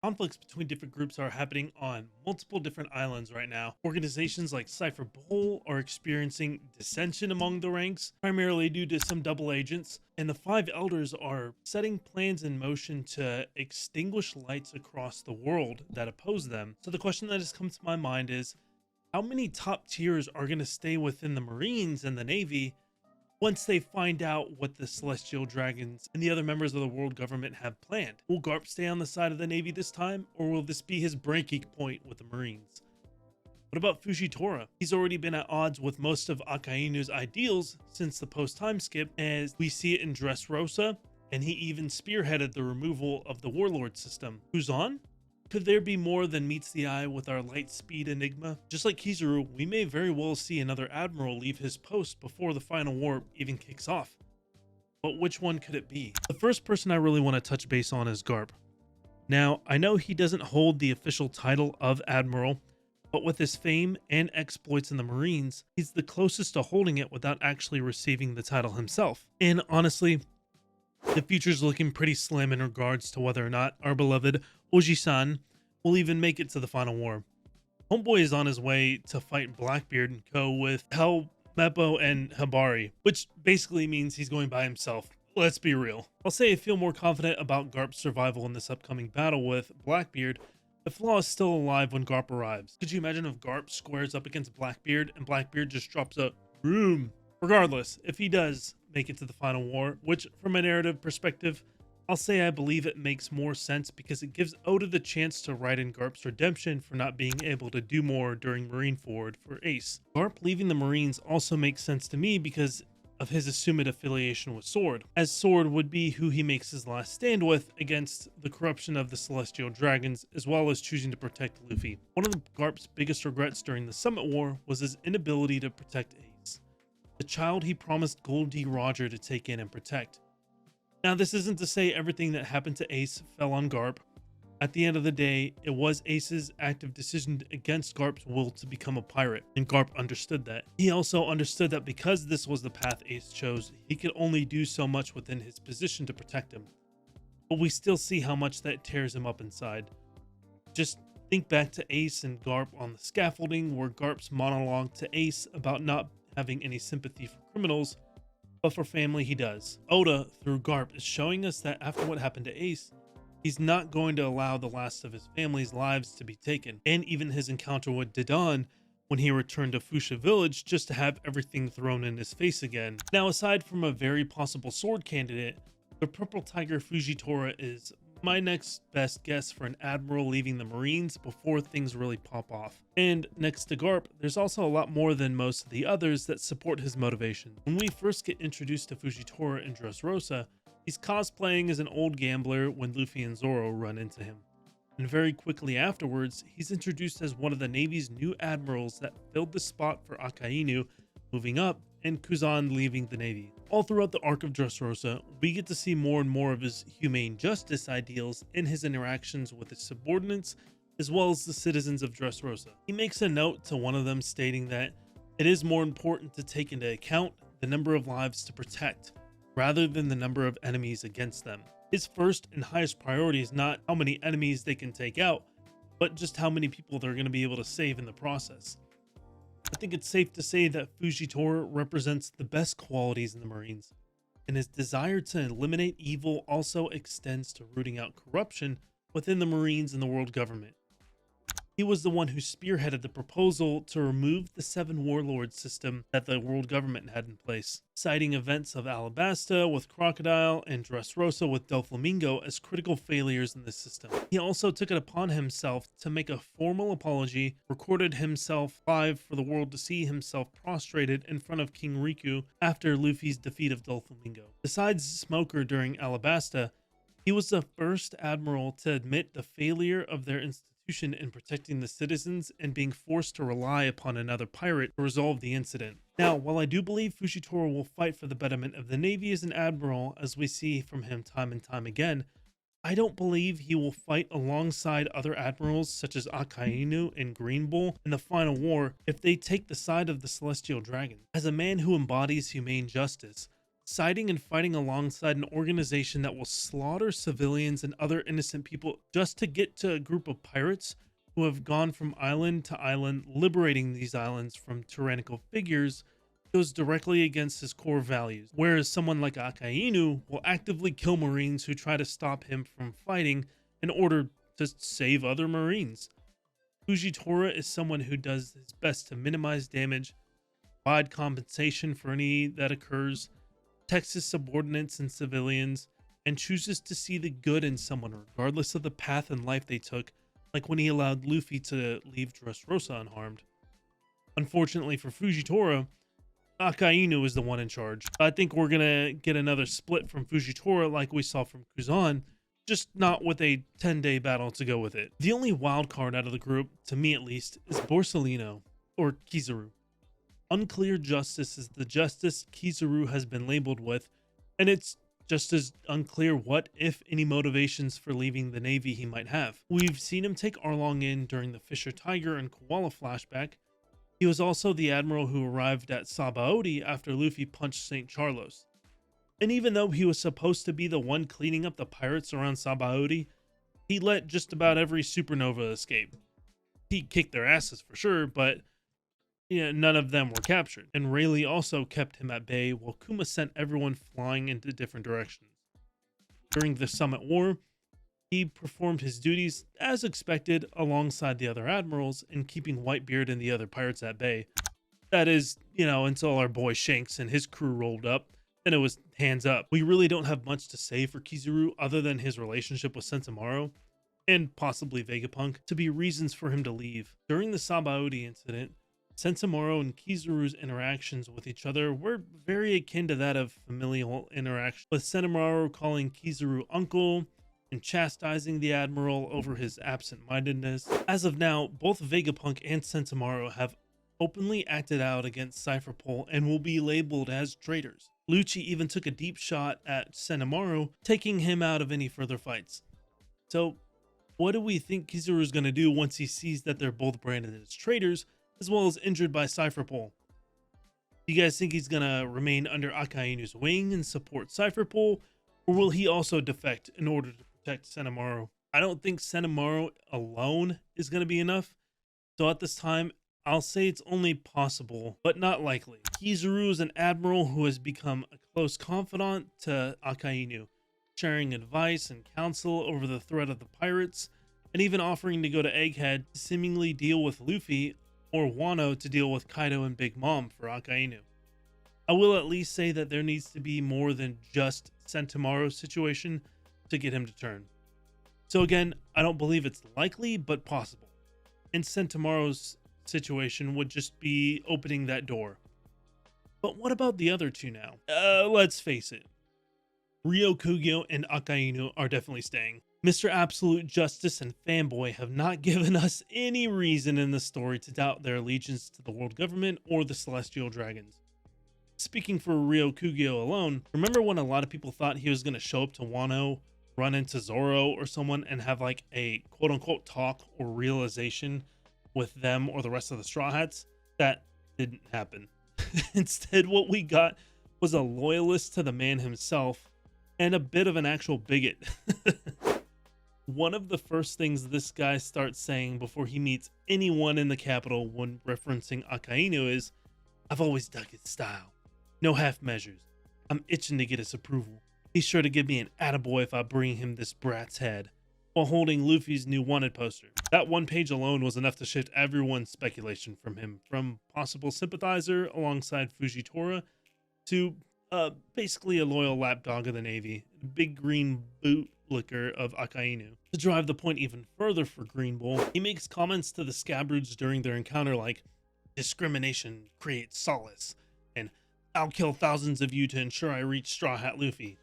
Conflicts between different groups are happening on multiple different islands right now. Organizations like Cypher Bowl are experiencing dissension among the ranks, primarily due to some double agents, and the Five Elders are setting plans in motion to extinguish lights across the world that oppose them. So the question that has come to my mind is, how many top tiers are going to stay within the Marines and the Navy once they find out what the Celestial Dragons and the other members of the world government have planned? Will Garp stay on the side of the Navy this time, or will this be his breaking point with the Marines? What about Fujitora? He's already been at odds with most of Akainu's ideals since the post-time skip, as we see it in Dressrosa, and he even spearheaded the removal of the Warlord system. Kuzan? Could there be more than meets the eye with our light speed enigma? Just like Kizaru, we may very well see another Admiral leave his post before the final war even kicks off. But which one could it be? The first person I really want to touch base on is Garp. Now, I know he doesn't hold the official title of Admiral, but with his fame and exploits in the Marines, he's the closest to holding it without actually receiving the title himself. And honestly, the future's looking pretty slim in regards to whether or not our beloved Oji-san will even make it to the final war. Homeboy is on his way to fight Blackbeard and co with Hel, Meppo, and Hibari, which basically means he's going by himself. Let's be real. I'll say I feel more confident about Garp's survival in this upcoming battle with Blackbeard if Law is still alive when Garp arrives. Could you imagine if Garp squares up against Blackbeard and Blackbeard just drops a room? Regardless, if he does make it to the final war, which from a narrative perspective, I'll say I believe it makes more sense because it gives Oda the chance to write in Garp's redemption for not being able to do more during Marineford for Ace. Garp leaving the Marines also makes sense to me because of his assumed affiliation with Sword, as Sword would be who he makes his last stand with against the corruption of the Celestial Dragons, as well as choosing to protect Luffy. One of Garp's biggest regrets during the Summit War was his inability to protect Ace, the child he promised Gold D. Roger to take in and protect. Now, this isn't to say everything that happened to Ace fell on Garp. At the end of the day, it was Ace's active decision against Garp's will to become a pirate, and Garp understood that. He also understood that because this was the path Ace chose, he could only do so much within his position to protect him. But we still see how much that tears him up inside. Just think back to Ace and Garp on the scaffolding, where Garp's monologue to Ace about not having any sympathy for criminals, but for family he does. Oda, through Garp, is showing us that after what happened to Ace, he's not going to allow the last of his family's lives to be taken, and even his encounter with Dedan when he returned to Fuchsia Village just to have everything thrown in his face again. Now, aside from a very possible sword candidate, the Purple Tiger Fujitora is my next best guess for an Admiral leaving the Marines before things really pop off. And next to Garp, there's also a lot more than most of the others that support his motivation. When we first get introduced to Fujitora in Dressrosa, he's cosplaying as an old gambler when Luffy and Zoro run into him. And very quickly afterwards, he's introduced as one of the Navy's new admirals that filled the spot for Akainu moving up and Kuzan leaving the Navy. All throughout the arc of Dressrosa, we get to see more and more of his humane justice ideals in his interactions with his subordinates as well as the citizens of Dressrosa. He makes a note to one of them stating that it is more important to take into account the number of lives to protect rather than the number of enemies against them. His first and highest priority is not how many enemies they can take out, but just how many people they're going to be able to save in the process. I think it's safe to say that Fujitora represents the best qualities in the Marines, and his desire to eliminate evil also extends to rooting out corruption within the Marines and the world government. He was the one who spearheaded the proposal to remove the 7 warlord system that the world government had in place, citing events of Alabasta with Crocodile and Dressrosa with Doflamingo as critical failures in the system. He also took it upon himself to make a formal apology, recorded himself live for the world to see himself prostrated in front of King Riku after Luffy's defeat of Doflamingo. Besides Smoker during Alabasta, he was the first admiral to admit the failure of their institution in protecting the citizens and being forced to rely upon another pirate to resolve the incident. Now, while I do believe Fujitora will fight for the betterment of the Navy as an admiral, as we see from him time and time again, I don't believe he will fight alongside other admirals such as Akainu and Green Bull in the final war if they take the side of the Celestial Dragon. As a man who embodies humane justice, siding and fighting alongside an organization that will slaughter civilians and other innocent people just to get to a group of pirates who have gone from island to island, liberating these islands from tyrannical figures, goes directly against his core values. Whereas someone like Akainu will actively kill Marines who try to stop him from fighting in order to save other Marines. Fujitora is someone who does his best to minimize damage, provide compensation for any that occurs, protects his subordinates and civilians, and chooses to see the good in someone regardless of the path in life they took, like when he allowed Luffy to leave Dressrosa unharmed. Unfortunately for Fujitora, Akainu is the one in charge. I think we're gonna get another split from Fujitora like we saw from Kuzan, just not with a 10-day battle to go with it. The only wild card out of the group, to me at least, is Borsalino, or Kizaru. Unclear justice is the justice Kizaru has been labeled with, and it's just as unclear what, if any, motivations for leaving the Navy he might have. We've seen him take Arlong in during the Fisher Tiger and Koala flashback. He was also the Admiral who arrived at Sabaody after Luffy punched St. Charlos. And even though he was supposed to be the one cleaning up the pirates around Sabaody, he let just about every supernova escape. He kicked their asses for sure, but none of them were captured. And Rayleigh also kept him at bay while Kuma sent everyone flying into different directions. During the Summit War, he performed his duties as expected alongside the other admirals and keeping Whitebeard and the other pirates at bay. That is, until our boy Shanks and his crew rolled up, then it was hands up. We really don't have much to say for Kizaru other than his relationship with Sentomaru and possibly Vegapunk to be reasons for him to leave. During the Sabaody incident, Sentomaru and Kizaru's interactions with each other were very akin to that of familial interaction, with Sentomaru calling Kizaru uncle and chastising the Admiral over his absent-mindedness. As of now, both Vegapunk and Sentomaru have openly acted out against Cypher Pole and will be labeled as traitors. Lucci even took a deep shot at Sentomaru, taking him out of any further fights. So, what do we think Kizaru is going to do once he sees that they're both branded as traitors, as well as injured by Cypher Pole? Do you guys think he's going to remain under Akainu's wing and support Cypher Pole, or will he also defect in order to protect Sentomaru? I don't think Sentomaru alone is going to be enough, so at this time, I'll say it's only possible, but not likely. Kizaru is an admiral who has become a close confidant to Akainu, sharing advice and counsel over the threat of the pirates, and even offering to go to Egghead to seemingly deal with Luffy, or Wano to deal with Kaido and Big Mom for Akainu. I will at least say that there needs to be more than just Sentomaru's situation to get him to turn. So again, I don't believe it's likely, but possible. And Sentomaru's situation would just be opening that door. But what about the other two now? Let's face it. Ryokugyo and Akainu are definitely staying. Mr. Absolute Justice and Fanboy have not given us any reason in the story to doubt their allegiance to the world government or the Celestial Dragons. Speaking for Ryokugyo alone, remember when a lot of people thought he was going to show up to Wano, run into Zoro or someone, and have like a quote-unquote talk or realization with them or the rest of the Straw Hats? That didn't happen. Instead, what we got was a loyalist to the man himself and a bit of an actual bigot. One of the first things this guy starts saying before he meets anyone in the capital when referencing Akainu is, "I've always dug his style. No half measures. I'm itching to get his approval. He's sure to give me an attaboy if I bring him this brat's head," while holding Luffy's new wanted poster. That one page alone was enough to shift everyone's speculation from him, from possible sympathizer alongside Fujitora to basically a loyal lapdog of the Navy, the big green bootlicker of Akainu. To drive the point even further for Green Bull, he makes comments to the Scabroods during their encounter like, "Discrimination creates solace," and "I'll kill thousands of you to ensure I reach Straw Hat Luffy."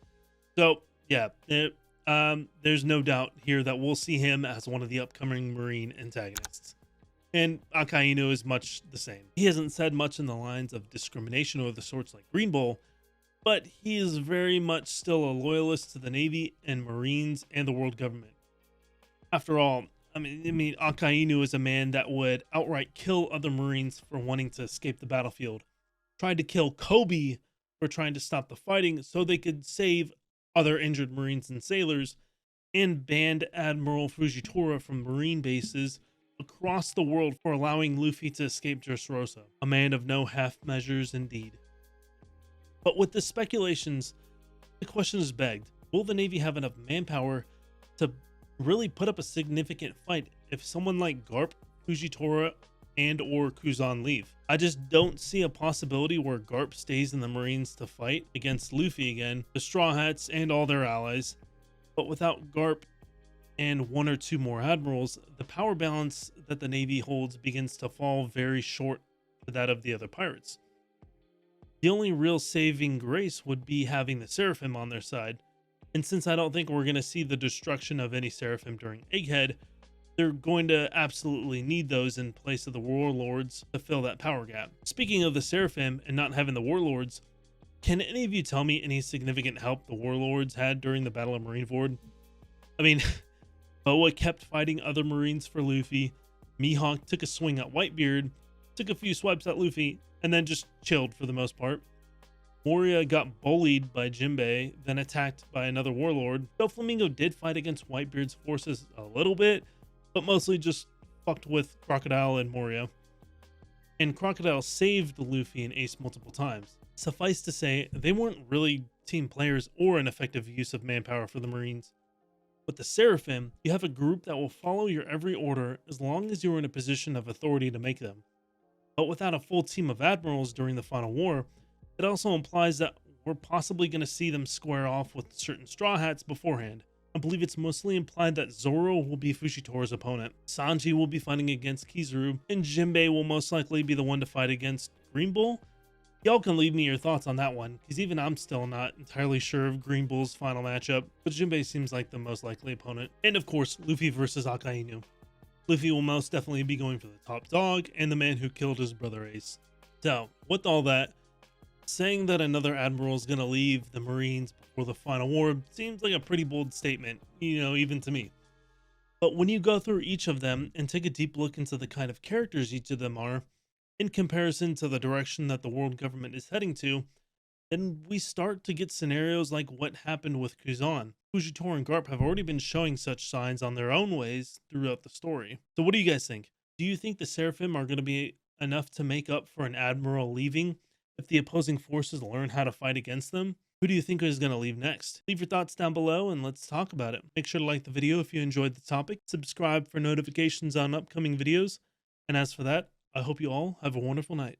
So, yeah, there's no doubt here that we'll see him as one of the upcoming Marine antagonists. And Akainu is much the same. He hasn't said much in the lines of discrimination or the sorts like Green Bull, but he is very much still a loyalist to the Navy and Marines and the world government. After all, I mean, Akainu is a man that would outright kill other Marines for wanting to escape the battlefield. Tried to kill Kobe were trying to stop the fighting so they could save other injured Marines and sailors, and banned Admiral Fujitora from Marine bases across the world for allowing Luffy to escape Dressrosa. A man of no half measures indeed. But with the speculations, the question is begged, will the Navy have enough manpower to really put up a significant fight if someone like Garp, Fujitora, and or Kuzan leave? I just don't see a possibility where Garp stays in the Marines to fight against Luffy again, the Straw Hats, and all their allies. But without Garp and one or two more admirals, the power balance that the Navy holds begins to fall very short to that of the other pirates. The only real saving grace would be having the Seraphim on their side, and since I don't think we're going to see the destruction of any Seraphim during Egghead, they're going to absolutely need those in place of the Warlords to fill that power gap. Speaking of the Seraphim and not having the Warlords, can any of you tell me any significant help the Warlords had during the Battle of Marineford? I mean, Boa kept fighting other Marines for Luffy, Mihawk took a swing at Whitebeard, took a few swipes at Luffy, and then just chilled for the most part. Moria got bullied by Jinbei, then attacked by another warlord. Doflamingo did fight against Whitebeard's forces a little bit, but mostly just fucked with Crocodile and Moria. And Crocodile saved Luffy and Ace multiple times. Suffice to say, they weren't really team players or an effective use of manpower for the Marines. With the Seraphim, you have a group that will follow your every order as long as you're in a position of authority to make them. But without a full team of admirals during the final war, it also implies that we're possibly going to see them square off with certain Straw Hats beforehand. I believe it's mostly implied that Zoro will be Fushitora's opponent, Sanji will be fighting against Kizaru, and Jinbei will most likely be the one to fight against Green Bull. Y'all can leave me your thoughts on that one, because even I'm still not entirely sure of Green Bull's final matchup, but Jinbei seems like the most likely opponent. And of course, Luffy versus Akainu. Luffy will most definitely be going for the top dog and the man who killed his brother Ace. So, with all that, saying that another admiral is going to leave the Marines before the final war seems like a pretty bold statement, even to me. But when you go through each of them and take a deep look into the kind of characters each of them are, in comparison to the direction that the world government is heading to, then we start to get scenarios like what happened with Kuzan. Fujitora and Garp have already been showing such signs on their own ways throughout the story. So what do you guys think? Do you think the Seraphim are going to be enough to make up for an admiral leaving if the opposing forces learn how to fight against them? Who do you think is going to leave next? Leave your thoughts down below and let's talk about it. Make sure to like the video if you enjoyed the topic, subscribe for notifications on upcoming videos, and as for that, I hope you all have a wonderful night.